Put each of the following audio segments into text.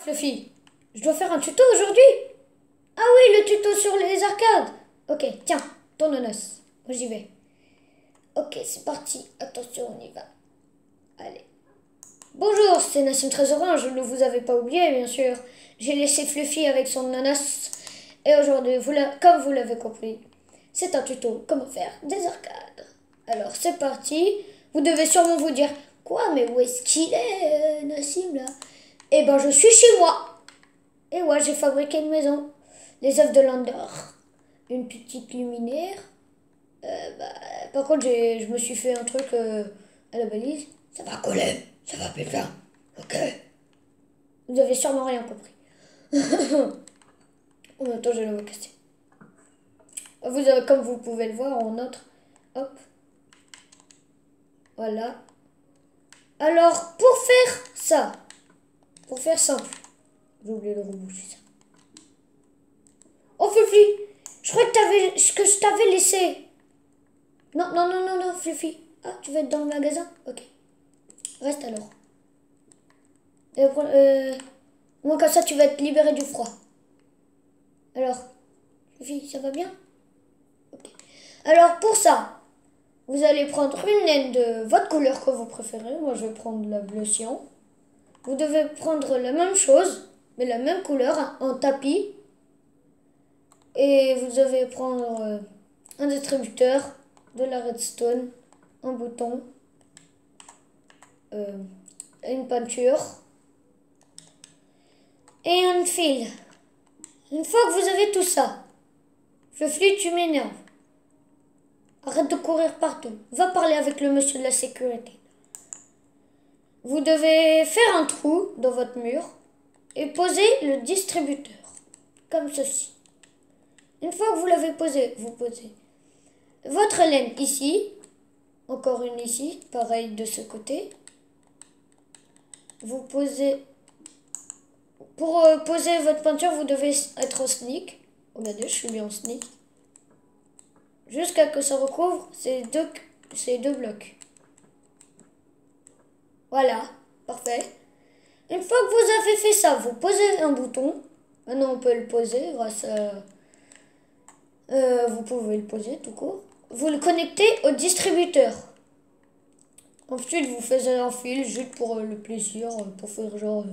Fluffy, je dois faire un tuto aujourd'hui. Ah oui, le tuto sur les arcades. Ok, tiens, ton nonos. Moi j'y vais. Ok, c'est parti. Attention, on y va. Allez. Bonjour, c'est Nassim Trésorin. Je ne vous avais pas oublié, bien sûr. J'ai laissé Fluffy avec son nonos. Et aujourd'hui, comme vous l'avez compris, c'est un tuto comment faire des arcades. Alors, c'est parti. Vous devez sûrement vous dire, quoi, mais où est-ce qu'il est, Nassim, là? Eh ben, je suis chez moi. Et ouais, j'ai fabriqué une maison. Les œufs de Landor. Une petite luminaire. Par contre, je me suis fait un truc à la balise. Ça va coller, ça va péter. Ok. Vous avez sûrement rien compris. En même temps, je vais le casser. Comme vous pouvez le voir en autre. Hop. Voilà. Alors, pour faire ça, pour faire simple, j'ai oublié de reboucher ça. Oh, Fluffy, je crois que je t'avais laissé. Non, non, non, non, non, Fluffy. Ah, tu vas être dans le magasin? Ok. Reste alors. Moi, comme ça, tu vas être libéré du froid. Alors, Fluffy, ça va bien? Ok. Alors, pour ça, vous allez prendre une laine de votre couleur que vous préférez. Moi, je vais prendre la bleu cyan. Vous devez prendre la même chose, mais la même couleur, en tapis. Et vous devez prendre un distributeur, de la redstone, un bouton, une peinture et un fil. Une fois que vous avez tout ça, Fluffy, tu m'énerves. Arrête de courir partout. Va parler avec le monsieur de la sécurité. Vous devez faire un trou dans votre mur et poser le distributeur, comme ceci. Une fois que vous l'avez posé, vous posez votre laine ici, encore une ici, pareil de ce côté. Vous posez... Pour poser votre peinture, vous devez être en sneak. Regardez, je suis bien en sneak. Jusqu'à que ça recouvre ces deux blocs. Voilà, parfait. Une fois que vous avez fait ça, vous posez un bouton. Maintenant, on peut le poser grâce à... vous pouvez le poser tout court. Vous le connectez au distributeur. Ensuite, vous faites un fil juste pour le plaisir, pour faire genre...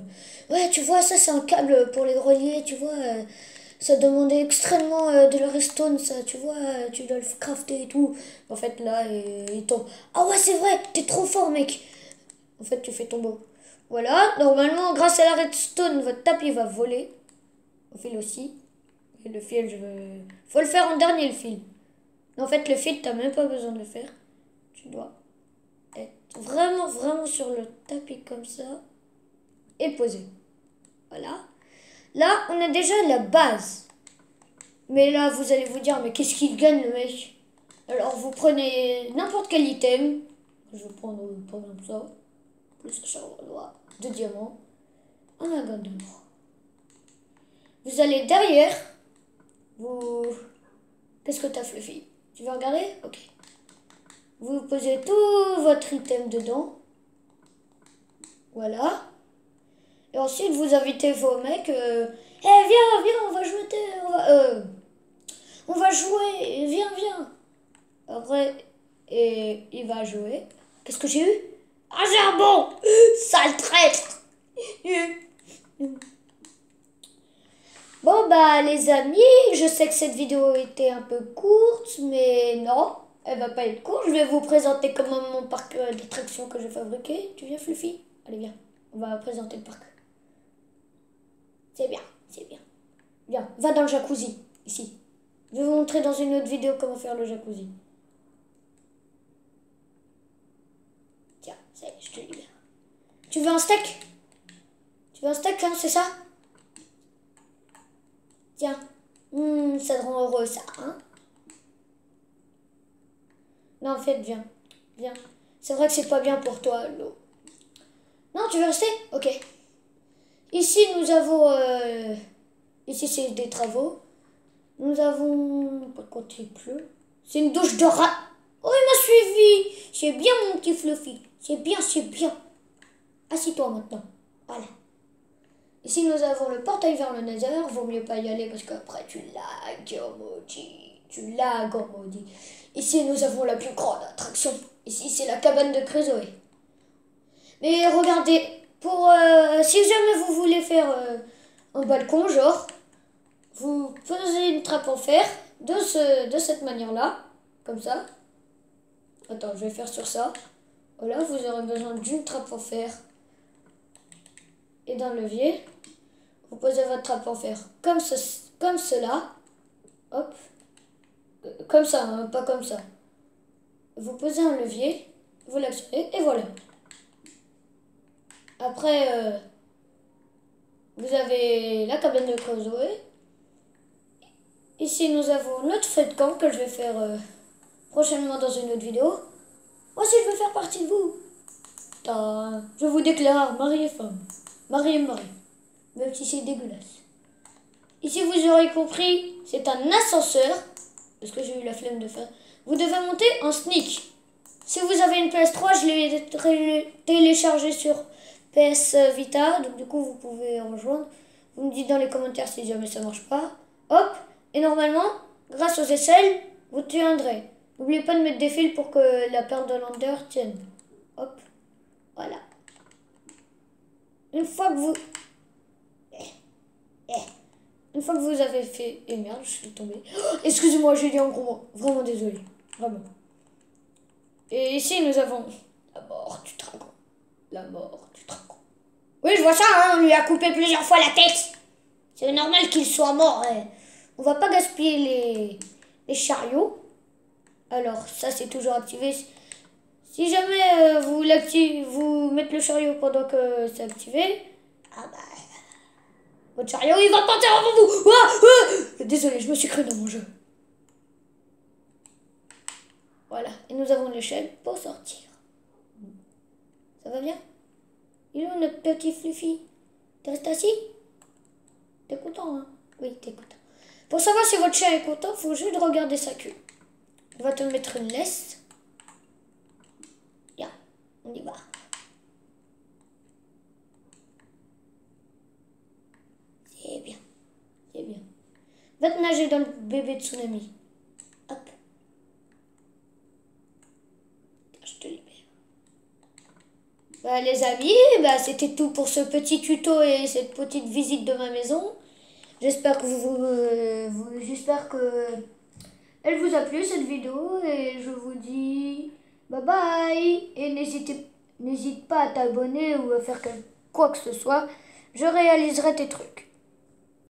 ouais, tu vois, ça c'est un câble pour les relier, tu vois. Ça demandait extrêmement de la redstone, ça, tu vois. Tu dois le crafter et tout. En fait, là, il tombe. Ah ouais, c'est vrai, t'es trop fort, mec. En fait, tu fais tombeau. Voilà, normalement, grâce à la redstone, votre tapis va voler. Le fil aussi. Et le fil, faut le faire en dernier, le fil. En fait, le fil, t'as même pas besoin de le faire. Tu dois être vraiment, vraiment sur le tapis comme ça. Et poser. Voilà. Là, on a déjà la base. Mais là, vous allez vous dire, mais qu'est-ce qu'il gagne, le mec? Alors, vous prenez n'importe quel item. Je vais prendre, par exemple, ça. Plus un chargeur de diamants. Un agon d'or. Vous allez derrière. Vous... Qu'est-ce que t'as, Fluffy? Tu veux regarder? Ok. Vous posez tout votre item dedans. Voilà. Et ensuite, vous invitez vos mecs. Viens, on va jouer. On va jouer. Viens. Après, et il va jouer. Qu'est-ce que j'ai eu? Un jambon! Sale traître! Bon bah les amis, je sais que cette vidéo était un peu courte, mais non, elle va pas être courte. Je vais vous présenter comment mon parc d'attractions que j'ai fabriqué. Tu viens, Fluffy? Allez, viens, on va présenter le parc. C'est bien. Viens, va dans le jacuzzi, ici. Je vais vous montrer dans une autre vidéo comment faire le jacuzzi. Tiens, ça y est, je te libère. Tu veux un steak? Hein, c'est ça? Tiens, ça te rend heureux, ça, hein? Non, en fait, viens. C'est vrai que c'est pas bien pour toi, l'eau. Non, tu veux rester? Ok. Ici, nous avons... ici, c'est des travaux. Nous avons... Par contre, il pleut. C'est une douche de rat. Oh, il m'a suivi. C'est bien, mon petit Fluffy. C'est bien. Assis-toi maintenant. Voilà. Ici, nous avons le portail vers le Nether. Vaut mieux pas y aller parce qu'après, tu lags, oh maudit. Tu lags, oh maudit. Ici, nous avons la plus grande attraction. Ici, c'est la cabane de Chrysoé. Mais regardez, si jamais vous voulez faire un balcon, genre, vous posez une trappe en fer de cette manière-là, comme ça. Attends, je vais faire sur ça. Voilà, vous aurez besoin d'une trappe en fer et d'un levier. Vous posez votre trappe en fer comme cela. Hop. Comme ça, hein, pas comme ça. Vous posez un levier, vous l'actionnez et voilà. Après, vous avez la cabane de Chrysoé. Ici, nous avons notre feu de camp que je vais faire prochainement dans une autre vidéo. Moi aussi, je veux faire partie de vous. Je vous déclare mari et femme. Mari et mari. Même si c'est dégueulasse. Ici, vous aurez compris, c'est un ascenseur. Parce que j'ai eu la flemme de faire. Vous devez monter en sneak. Si vous avez une PS3, je l'ai téléchargé sur PS Vita. Donc du coup, vous pouvez rejoindre. Vous me dites dans les commentaires si jamais ça marche pas. Hop. Et normalement, grâce aux aisselles, vous tiendrez. N'oubliez pas de mettre des fils pour que la paire de lander tienne. Hop. Voilà. Une fois que vous... Une fois que vous avez fait... Et merde, je suis tombée. Oh, excusez-moi, j'ai dit un gros mot. Vraiment désolé. Vraiment. Et ici, nous avons la mort du dragon. La mort du dragon. Oui, je vois ça, hein, on lui a coupé plusieurs fois la tête. C'est normal qu'il soit mort. Hein. On va pas gaspiller les chariots. Alors, ça, c'est toujours activé. Si jamais vous mettez le chariot pendant que c'est activé, ah bah, votre chariot, il va partir avant vous. Ah, désolé, je me suis cru dans mon jeu. Voilà, et nous avons l'échelle pour sortir. Ça va bien? Il est où notre petit Fluffy? T'es resté assis? T'es content, hein? Oui, t'es content. Pour savoir si votre chien est content, il faut juste regarder sa queue. On va te mettre une laisse. Viens, on y va. C'est bien, c'est bien. Va te nager dans le bébé tsunami. Hop. Je te libère. Bah, les amis, bah, c'était tout pour ce petit tuto et cette petite visite de ma maison. J'espère que j'espère que elle vous a plu cette vidéo et je vous dis bye bye et n'hésite pas à t'abonner ou à faire quoi que ce soit. Je réaliserai tes trucs.